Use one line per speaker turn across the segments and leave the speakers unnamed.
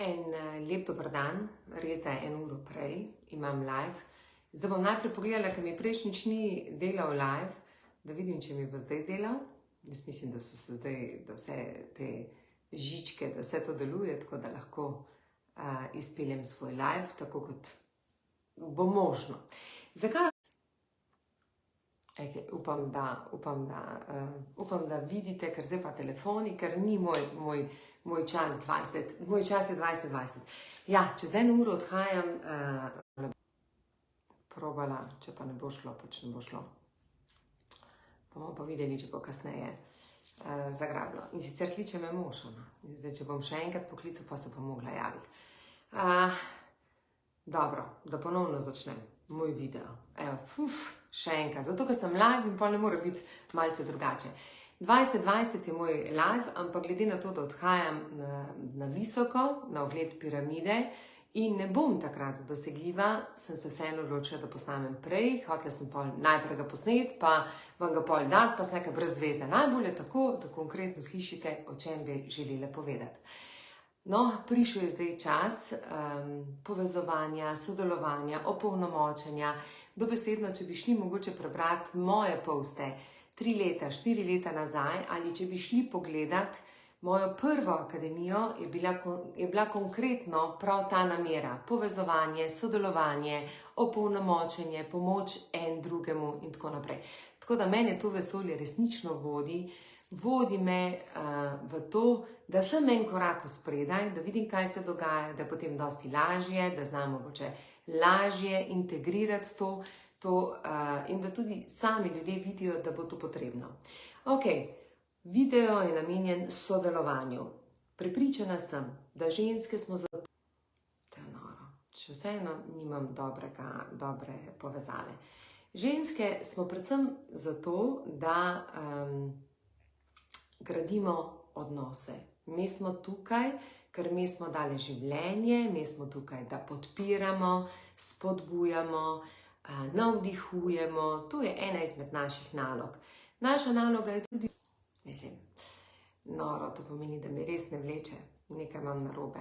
Lep dober dan, res da je 1 uro prej, imam live. Zdaj bom najprej pogledala, ker mi prejšnjič ni delal live, da vidim, če mi bo zdaj delal. Jaz mislim, da so se zdaj, da vse te žičke, da vse to deluje, tako da lahko izpeljem svoj live, tako kot bo možno. Zakaj? Upam, da vidite, ker zdaj pa telefoni, ker ni moj čas 20, moj čas je 2020. Ja, čez 1 uro odhajam, probala, če pa ne bo šlo, pač ne bo šlo. Bomo pa videli, če bo kasneje zagrabilo. In sicer kliče me mož, zdaj, če bom še enkrat poklical, pa se pa mogla javiti. Dobro, da ponovno začnem moj video. Evo, še enkrat, zato ker sem live in pa ne more biti malce drugače. 2020 je moj live, ampak glede na to, da odhajam na visoko, na ogled piramide in ne bom takrat dosegljiva, sem se vseeno odločila, da posnamem prej. Hotela sem najprej ga posneti, pa vam ga pol dati, pa nekaj brez veze. Najbolje tako, da konkretno slišite, o čem bi želela povedati. No, prišel je zdaj čas povezovanja, sodelovanja, opolnomočenja. Dobesedno, če bi šli mogoče prebrati moje poste 3 leta, 4 leta nazaj, ali če bi šli pogledat mojo prvo akademijo, je bila konkretno prav ta namera. Povezovanje, sodelovanje, opolnomočenje, pomoč en drugemu in tako naprej. Tako da mene to vesolje resnično vodi me v to, da sem en korak spredaj, da vidim, kaj se dogaja, da je potem dosti lažje, da znam mogoče lažje integrirati to in da tudi sami ljudje vidijo, da bo to potrebno. Ok, video je namenjen sodelovanju. Prepričana sem, da ženske smo zato, to je noro, če vseeno nimam dobre povezave. Ženske smo predvsem zato, da gradimo odnose. Mi smo tukaj, ker mi smo dali življenje, mi smo tukaj, da podpiramo, spodbujamo, navdihujemo. To je ena izmed naših nalog. Naša naloga je tudi, noro, to pomeni, da mi res ne vleče, nekaj imam narobe.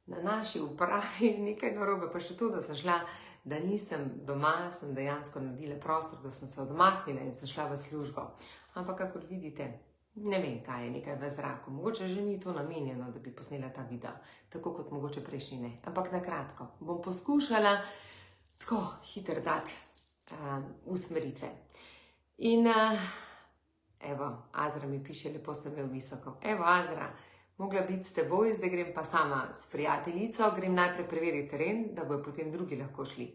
Na naši upravi nekaj narobe, pa še to, da sem šla, da nisem doma, sem dejansko naredila prostor, da sem se odmaknila in sem šla v službo. Ampak, kakor vidite, ne vem, kaj je nekaj v zraku. Mogoče že ni to namenjeno, da bi posnela ta video, tako kot mogoče prejšnji ne. Ampak na kratko, bom poskušala tako hitro dati usmeritve. In evo, Azra mi piše, lepo sem imel visoko. Evo, Azra, mogla biti s teboj, zdaj grem pa sama s prijateljico, grem najprej preveriti teren, da bojo potem drugi lahko šli.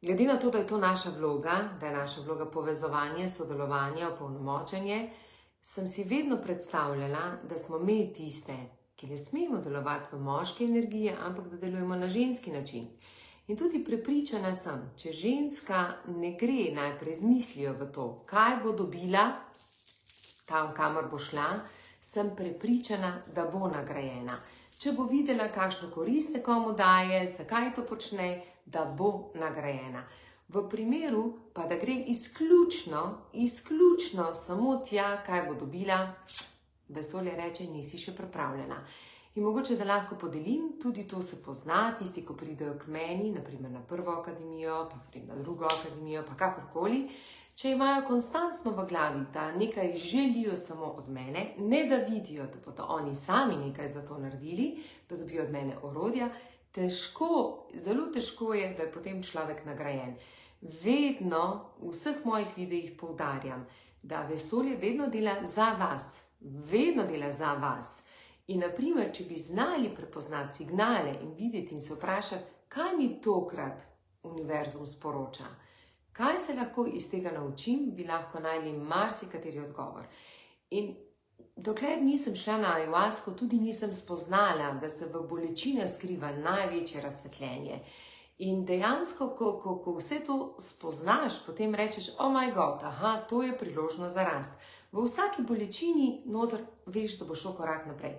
Glede na to, da je to naša vloga, da je naša vloga povezovanje, sodelovanje, opolnomočenje, sem si vedno predstavljala, da smo mi tiste, ki ne smemo delovati v moški energiji, ampak da delujemo na ženski način. In tudi prepričana sem, če ženska ne gre najprej z mislijo v to, kaj bo dobila, tam, kamor bo šla, sem prepričana, da bo nagrajena. Če bo videla, kakšno korist nekomu daje, zakaj to počne, da bo nagrajena. V primeru pa, da gre izključno samo tja, kaj bo dobila, vesolje reče, nisi še pripravljena. In mogoče, da lahko podelim, tudi to se pozna, tisti, ko pridejo k meni, naprimer na prvo akademijo, pa potem na drugo akademijo, pa kakorkoli, če imajo konstantno v glavi, da nekaj želijo samo od mene, ne da vidijo, da bodo oni sami nekaj za to naredili, da dobijo od mene orodja, zelo težko je, da je potem človek nagrajen. Vedno v vseh mojih videih poudarjam, da vesolje vedno dela za vas. Vedno dela za vas. In naprimer, če bi znali prepoznati signale in videti in se vprašati, kaj mi tokrat univerzum sporoča, kaj se lahko iz tega naučim, bi lahko najli marsikateri odgovor. In dokler nisem šla na ayahuasco, tudi nisem spoznala, da se v bolečine skriva največje razsvetljenje. In dejansko, ko vse to spoznaš, potem rečeš, oh my god, aha, to je priložnost za rast. V vsaki bolečini noter veš, da bo šel korak naprej.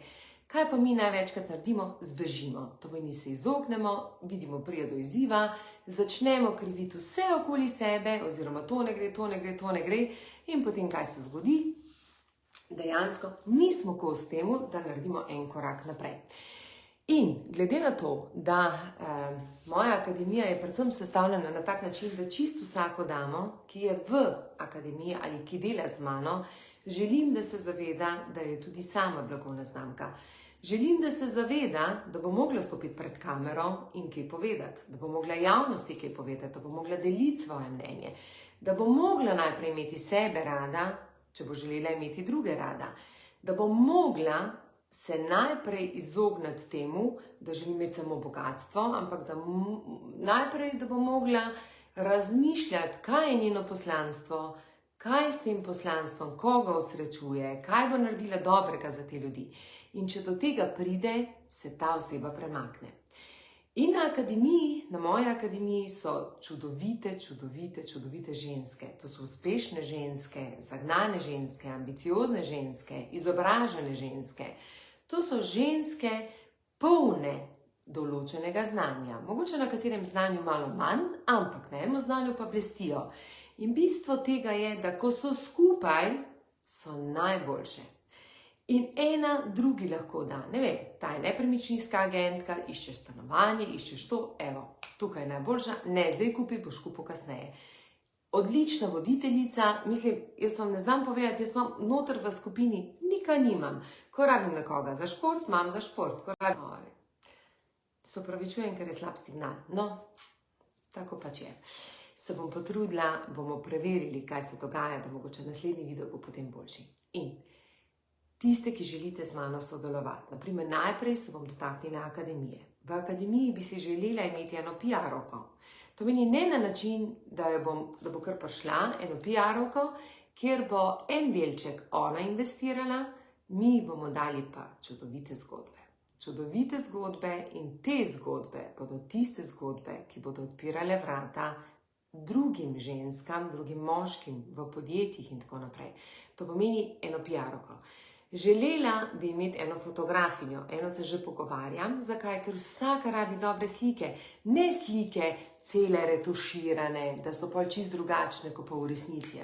Kaj pa mi največkrat naredimo? Zbežimo. To pomeni, se izognemo, vidimo, pride do izziva, začnemo kriviti vse okoli sebe, oziroma to ne gre, in potem kaj se zgodi? dejansko nismo kos temu, da naredimo en korak naprej. In glede na to, da moja akademija je predvsem sestavljena na tak način, da čisto vsako damo, ki je v akademiji ali ki dela z mano, želim, da se zaveda, da je tudi sama blagovna znamka. Želim, da se zaveda, da bo mogla stopiti pred kamero in kaj povedati, da bo mogla javnosti kaj povedati, da bo mogla deliti svoje mnenje, da bo mogla najprej imeti sebe rada, če bo želela imeti druge rada, da bo mogla se najprej izogniti temu, da želi imeti samo bogatstvo, ampak da najprej, da bo mogla razmišljati, kaj je njeno poslanstvo, kaj s tem poslanstvom, koga osrečuje, kaj bo naredila dobrega za te ljudi. In če do tega pride, se ta oseba premakne. In na akademiji, na moji akademiji so čudovite ženske. To so uspešne ženske, zagnane ženske, ambiciozne ženske, izobražene ženske. To so ženske polne določenega znanja. Mogoče na katerem znanju malo manj, ampak na enem znanju pa blestijo. In bistvo tega je, da ko so skupaj, so najboljše. In ena drugi lahko da. Ne vem, ta je nepremičninska agentka, iščeš stanovanje, iščeš to, evo, tukaj je najboljša, ne, zdaj kupi, boš kupil kasneje. Odlična voditeljica, mislim, jaz vam ne znam povedati, jaz imam noter v skupini, nikaj nimam. Ko rabim nekoga za šport, imam za šport. Ko rabim, se opravičujem, ker je slab signal. No, tako pač je. Se bom potrudila, bomo preverili, kaj se dogaja, da mogoče naslednji video bo potem boljši. In tiste, ki želite z mano sodelovati. Naprimer, najprej se bom dotaknila akademije. V akademiji bi si želela imeti eno PR-ovko. To meni ne na način, da bo kar prišla eno PR-ovko, kjer bo en delček ona investirala, mi bomo dali pa čudovite zgodbe. Čudovite zgodbe in te zgodbe bodo tiste zgodbe, ki bodo odpirale vrata drugim ženskam, drugim moškim v podjetjih in tako naprej. To pomeni eno PR-ovko. Želela bi imeti eno fotografinjo, eno se že pogovarjam. Zakaj? Ker vsaka rabi dobre slike. Ne slike cele retuširane, da so pol čisto drugačne, kot pa v resnici.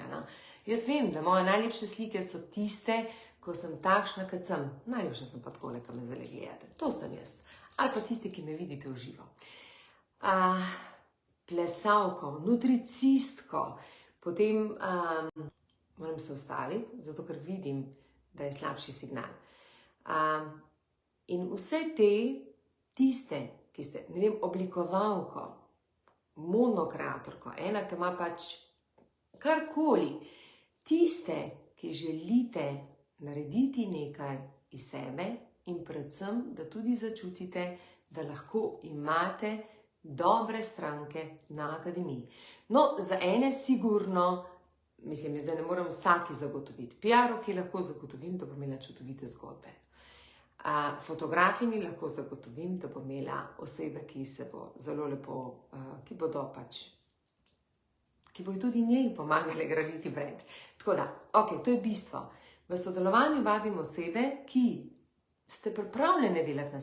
Jaz vem, da moje najlepše slike so tiste, ko sem takšna, kot sem. Najlepša sem pa takole, ko me zdaj gledate. To sem jaz. Ali pa tisti, ki me vidite v živo. Plesalko, nutricistko, potem moram se ustaviti, zato ker vidim, da je slabši signal. In vse tiste, ki ste, ne vem, oblikovalko, monokreatorko, ena, ki ima pač karkoli, tiste, ki želite narediti nekaj iz sebe in predvsem, da tudi začutite, da lahko imate dobre stranke na akademiji. No, za ene sigurno, mislim, zdaj ne morem vsaki zagotoviti. PR-ovki lahko zagotovim, da bo imela čudovite zgodbe. Fotografini lahko zagotovim, da bo imela osebe, ki se bo zelo lepo, ki bodo pač, ki bojo tudi njej pomagali graditi brand. Tako da, ok, to je bistvo. V sodelovanju vabim osebe, ki ste pripravljene delati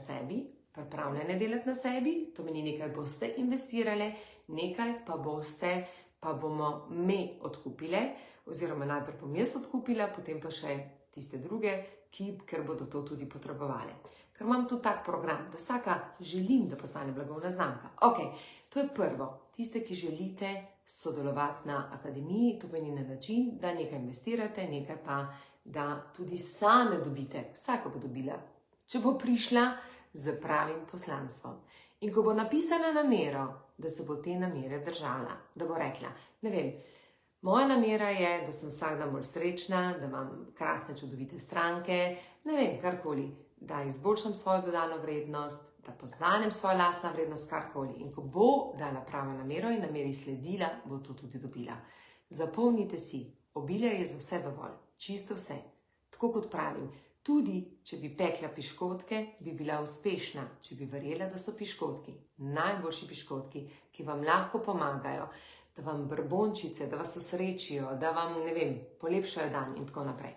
na sebi, to meni nekaj boste investirale, nekaj pa bomo me odkupile, oziroma najprej bom jaz odkupila, potem pa še tiste druge, ker bodo to tudi potrebovali. Ker imam tu tak program, da vsaka želim, da postane blagovna znamka. Ok, to je prvo. Tiste, ki želite sodelovati na akademiji, to meni na način, da nekaj investirate, nekaj pa, da tudi same dobite. Vsaka bo dobila, če bo prišla z pravim poslanstvom. In ko bo napisala namero, da se bo te namere držala, da bo rekla, ne vem, moja namera je, da sem vsak dan bolj srečna, da imam krasne, čudovite stranke, ne vem, karkoli, da izboljšam svojo dodano vrednost, da poznanem svojo lastno vrednost, karkoli. In ko bo dala pravo namero in nameri sledila, bo to tudi dobila. Zapomnite si, obilje je za vse dovolj, čisto vse. Tako kot pravim, tudi, če bi pekla piškotke, bi bila uspešna, če bi verjela, da so piškotki najboljši piškotki, ki vam lahko pomagajo, da vam brbončice, da vas osrečijo, da vam, ne vem, polepšajo dan in tako naprej.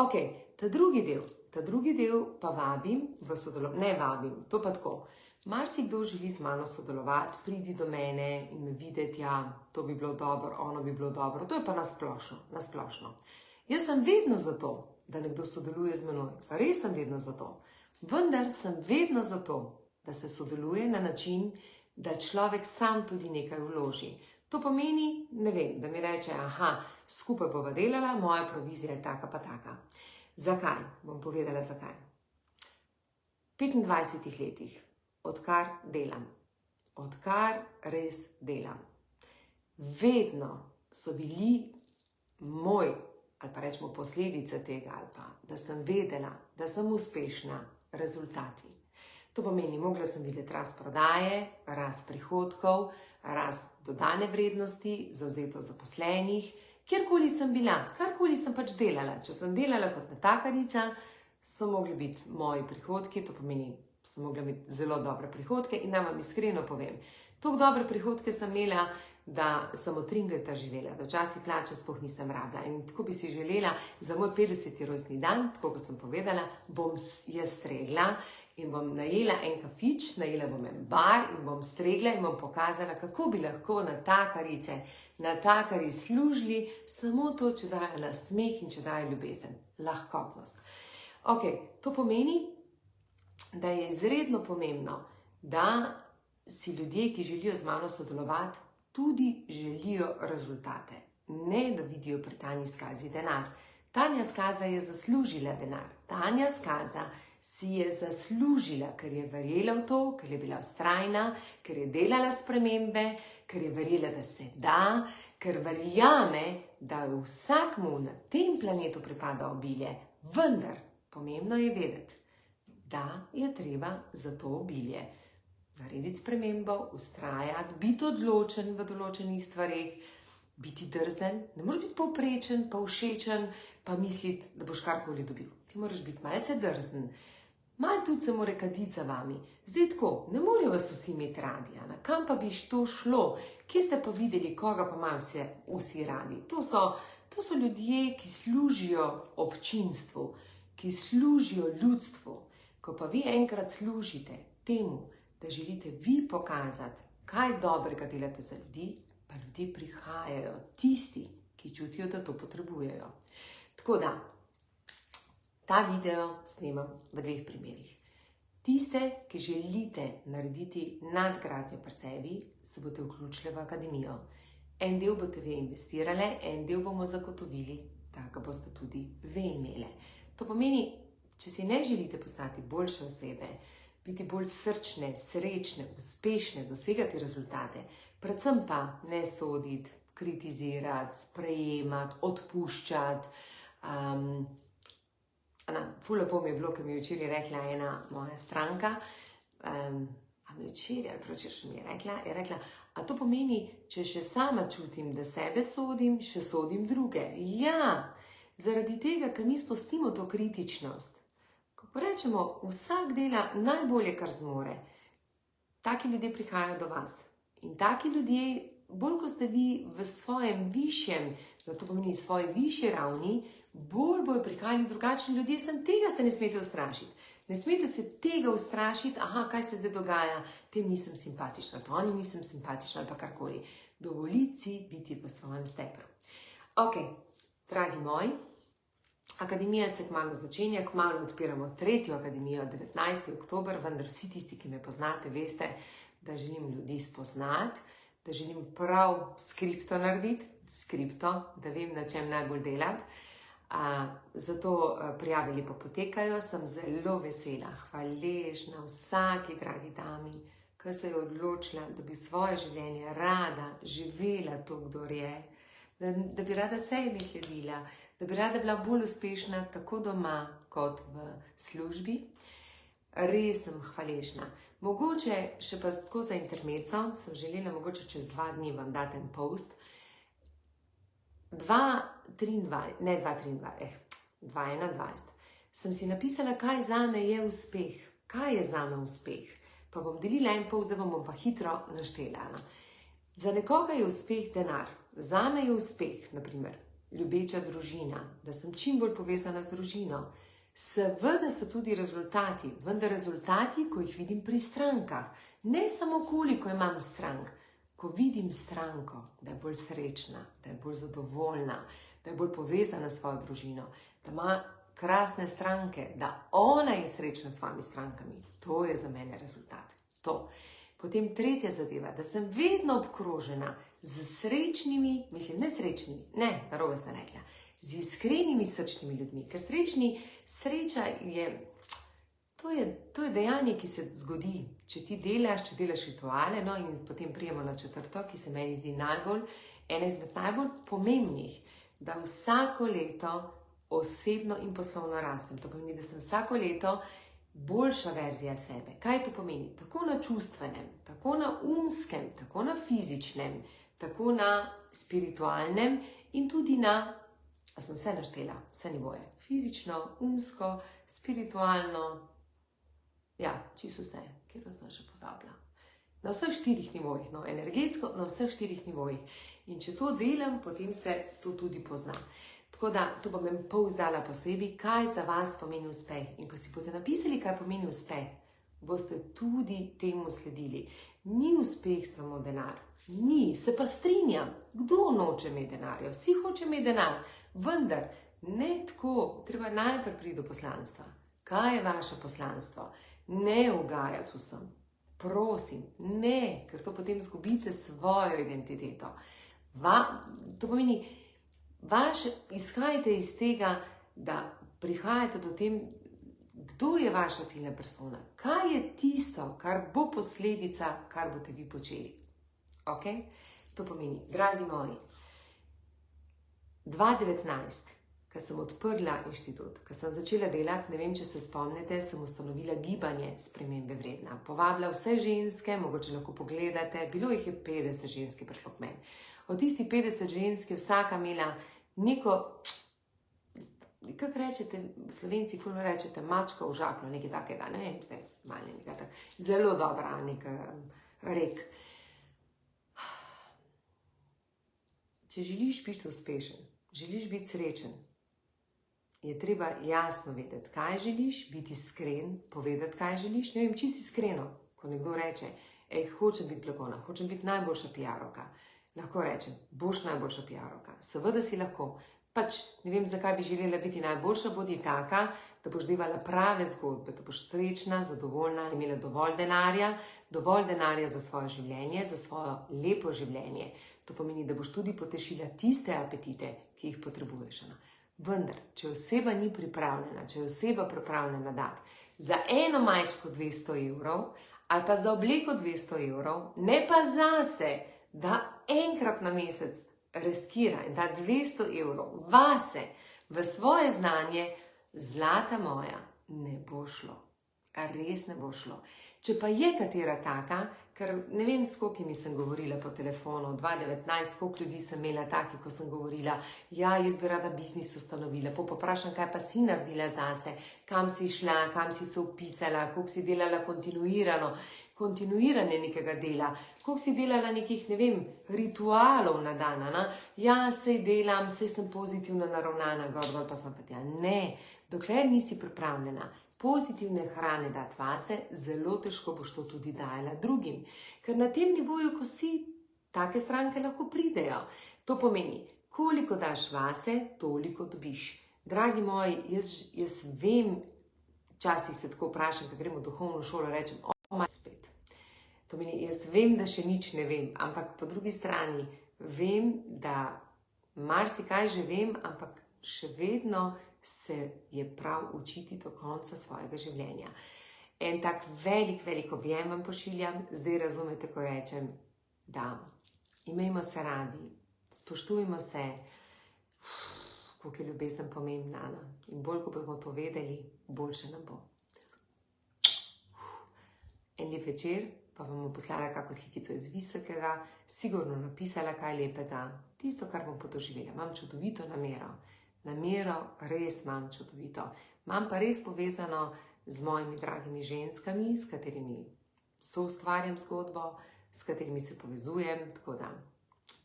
Ok, ta drugi del pa vabim v sodelovanje, ne vabim, to pa tako. Marsikdo želi z mano sodelovati, pridi do mene in me videti, ja, to bi bilo dobro, ono bi bilo dobro, to je pa na splošno. Jaz sem vedno za to, da nekdo sodeluje z menoj. Res sem vedno za to. Vendar sem vedno za to, da se sodeluje na način, da človek sam tudi nekaj vloži. To pomeni, ne vem, da mi reče, aha, skupaj bova delala, moja provizija je taka pa taka. Zakaj? Bom povedala zakaj. V 25 letih, odkar delam, odkar res delam, vedno so bili moj, ali pa rečemo posledice tega, ali pa, da sem vedela, da sem uspešna, rezultati. To pomeni, mogla sem videti rast prodaje, rast prihodkov, rast dodane vrednosti, zavzetost zaposlenih, kjerkoli sem bila, karkoli sem pač delala. Če sem delala kot natakarica, so mogli biti moji prihodki, to pomeni, sem mogla imeti zelo dobre prihodke in naj vam iskreno povem, toliko dobre prihodke sem imela, da sem od Tringleta živela, da včasih plače sploh nisem rabila. In tako bi si želela za moj 50. rojstni dan, tako kot sem povedala, bom jaz stregla in bom najela en kafič, najela bom en bar in bom stregla in bom pokazala, kako bi lahko natakari služili samo to, če dajo na smeh in če dajo ljubezen, lahkotnost. Ok, to pomeni, da je izredno pomembno, da si ljudje, ki želijo z mano sodelovati, tudi želijo rezultate. Ne, da vidijo pri Tanji Skazi denar. Tanja Skaza je zaslužila denar. Tanja Skaza si je zaslužila, ker je verjela v to, ker je bila vztrajna, ker je delala spremembe, ker je verjela, da se da, ker verjame, da vsakmu na tem planetu pripada obilje. Vendar, pomembno je vedeti, da je treba za to obilje narediti spremembo, vztrajati, biti odločen v določenih stvareh, biti drzen, ne moreš biti povprečen, pa všečen, pa misliti, da boš karkoli dobil. Ti moraš biti malce drzen, malo tudi se mora kaditi za vami. Zdaj tako, ne morajo vas vsi imeti radi, kam pa bi to šlo? Kje ste pa videli, koga pa imajo vsi radi? To so ljudje, ki služijo občinstvu, ki služijo ljudstvu. Ko pa vi enkrat služite temu, da želite vi pokazati, kaj dobrega delate za ljudi, pa ljudje prihajajo, tisti, ki čutijo, da to potrebujejo. Tako da, ta video snemam v 2 primerih. Tiste, ki želite narediti nadgradnjo pri sebi, se boste vključili v akademijo. En del boste vi investirali, en del bomo zagotovili, da ga boste tudi vi imeli. To pomeni, če si ne želite postati boljše osebe, biti bolj srčne, srečne, uspešne, dosegati rezultate, predvsem pa ne soditi, kritizirati, sprejemati, odpuščati. Ful lepo mi je bilo, ker mi je včeraj rekla ena moja stranka, mi včeraj ali prevčeraj mi je rekla, a to pomeni, če še sama čutim, da sebe sodim, še sodim druge. Ja, zaradi tega, ker mi spustimo to kritičnost. Ko rečemo, vsak dela najbolje, kar zmore, taki ljudje prihajajo do vas. In taki ljudje, bolj ko ste vi v svojem višjem, to pomeni svoji višji ravni, bolj bojo prihajali drugačni ljudje, tega se ne smete ustrašiti. Ne smete se tega ustrašiti, kaj se zdaj dogaja, tem nisem simpatična, pa oni nisem simpatična ali pa karkoli. Dovoliti si biti v svojem stepru. Ok, dragi moji, akademija se kmalu začenja, kmalu odpiramo 3. akademijo, 19. oktober, vendar vsi tisti, ki me poznate, veste, da želim ljudi spoznati, da želim prav skripto narediti, da vem, na čem najbolj delati. Zato prijavili pa potekajo, sem zelo vesela, hvaležna vsaki dragi dami, ki se je odločila, da bi svoje življenje rada živela to, kdor je, da bi rada sebi sledila, da bi rada bila bolj uspešna tako doma kot v službi. Res sem hvaležna. Mogoče še pa tako za intermezzo, sem želela mogoče čez 2 dni vam dati en post. 2021 sem si napisala, kaj zame je uspeh. Kaj je zame uspeh? Pa bom delila en post, zdaj bom pa hitro naštela. Za nekoga je uspeh denar. Zame je uspeh, naprimer, ljubeča družina, da sem čim bolj povezana z družino. Seveda so tudi rezultati, vendar rezultati, ko jih vidim pri strankah. Ne samo koliko imam strank, ko vidim stranko, da je bolj srečna, da je bolj zadovoljna, da je bolj povezana s svojo družino, da ima krasne stranke, da ona je srečna s svojimi strankami. To je za mene rezultat. To. Potem tretja zadeva, da sem vedno obkrožena z srečnimi, mislim, ne srečnimi, ne, narobe sem rekla, z iskrenimi srčnimi ljudmi. Ker sreča je, to je dejanje, ki se zgodi, če ti delaš rituale, no, in potem prijemo na četrto, ki se meni zdi ena izmed najbolj pomembnih, da vsako leto osebno in poslovno rastem. To pomeni, da sem vsako leto boljša verzija sebe. Kaj to pomeni? Tako na čustvenem, tako na umskem, tako na fizičnem, tako na spiritualnem in tudi na, a sem vse naštela, vse nivoje. Fizično, umsko, spiritualno, ja, čisto vse, kjer sem še pozabila. Na vseh 4 nivojih, no, energetsko, na vseh 4 nivojih. In če to delam, potem se to tudi pozna. Tako da, to bom en pol izdala posebej, kaj za vas pomeni uspeh. In ko si boste napisali, kaj pomeni uspeh, boste tudi temu sledili. Ni uspeh samo denar. Ni, se pa strinjam. Kdo noče imeti denarja? Vsi hoče imeti denar. Vendar, ne tako. Treba najprej priti do poslanstva. Kaj je vaše poslanstvo? Ne ugajati vsem. Prosim, ne, ker to potem izgubite svojo identiteto. To pomeni, izhajajte iz tega, da prihajate do tem, kdo je vaša ciljna persona, kaj je tisto, kar bo posledica, kar boste vi počeli. Ok? To pomeni, dragi moji, 2019, ko sem odprla inštitut, ko sem začela delati, ne vem, če se spomnite, sem ustanovila gibanje Spremembe vredna. Povabila vse ženske, mogoče lahko pogledate, bilo jih je 50 žensk prišlo k meni. Od tistih 50 žensk je vsaka imela neko, kako rečete, Slovenci fulno rečete, mačka v žaklju, nekaj takega, ne vem, zdaj malo nekaj tak, zelo dobra neka rek. Če želiš biti uspešen, želiš biti srečen, je treba jasno vedeti, kaj želiš, biti iskren, povedati, kaj želiš. Ne vem, čisto iskreno, ko nekdo reče, hočem biti blagovna, hočem biti najboljša PR-ovka. Lahko rečem, boš najboljša PR-ovka. Seveda si lahko. Pač ne vem, zakaj bi želela biti najboljša, bodi taka, da boš delala prave zgodbe, da boš srečna, zadovoljna, imela dovolj denarja za svoje življenje, za svoje lepo življenje. To pomeni, da boš tudi potešila tiste apetite, ki jih potrebuješ. Vendar, če oseba ni pripravljena, če je oseba pripravljena dati za eno majčko 200 evrov ali pa za obleko 200 evrov, ne pa zase, da enkrat na mesec riskira in da 200 evrov vase, v svoje znanje, zlata moja, ne bo šlo. Res ne bo šlo. Če pa je katera taka, ker ne vem, s kolikimi sem govorila po telefonu, 2019, koliko ljudi sem imela taki, ko sem govorila, ja, jaz bi rada biznis ustanovila, poprašam, kaj pa si naredila zase, kam si šla, kam si se vpisala, koliko si delala kontinuiranje nekega dela, koliko si delala nekih, ne vem, ritualov na dan, ja, sej delam, sej sem pozitivno naravnana, gor pa sem pa tja. Ne, dokler nisi pripravljena pozitivne hrane dati vase, zelo težko boš to tudi dajala drugim. Ker na tem nivoju, ko si, take stranke lahko pridejo. To pomeni, koliko daš vase, toliko dobiš. Dragi moji, jaz vem, včasih se tako vprašam, ko grem v duhovno šolo, rečem, spet. To pomeni, jaz vem, da še nič ne vem, ampak po drugi strani vem, da marsikaj že vem, ampak še vedno se je prav učiti do konca svojega življenja. En tak velik objem vam pošiljam, zdaj razumete, ko rečem, da imejmo se radi, spoštujmo se, koliko je ljubezen pomembna, in bolj, ko bomo to vedeli, boljše nam bo. En lep večer, pa vam bom poslala kako slikico iz visokega, sigurno napisala kaj lepega, tisto, kar bom podoživela. Imam čudovito namero, res imam čudovito. Imam pa res povezano z mojimi dragimi ženskami, s katerimi soustvarjam zgodbo, s katerimi se povezujem, tako da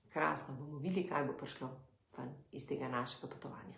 krasno bomo videli, kaj bo prišlo ven iz tega našega potovanja.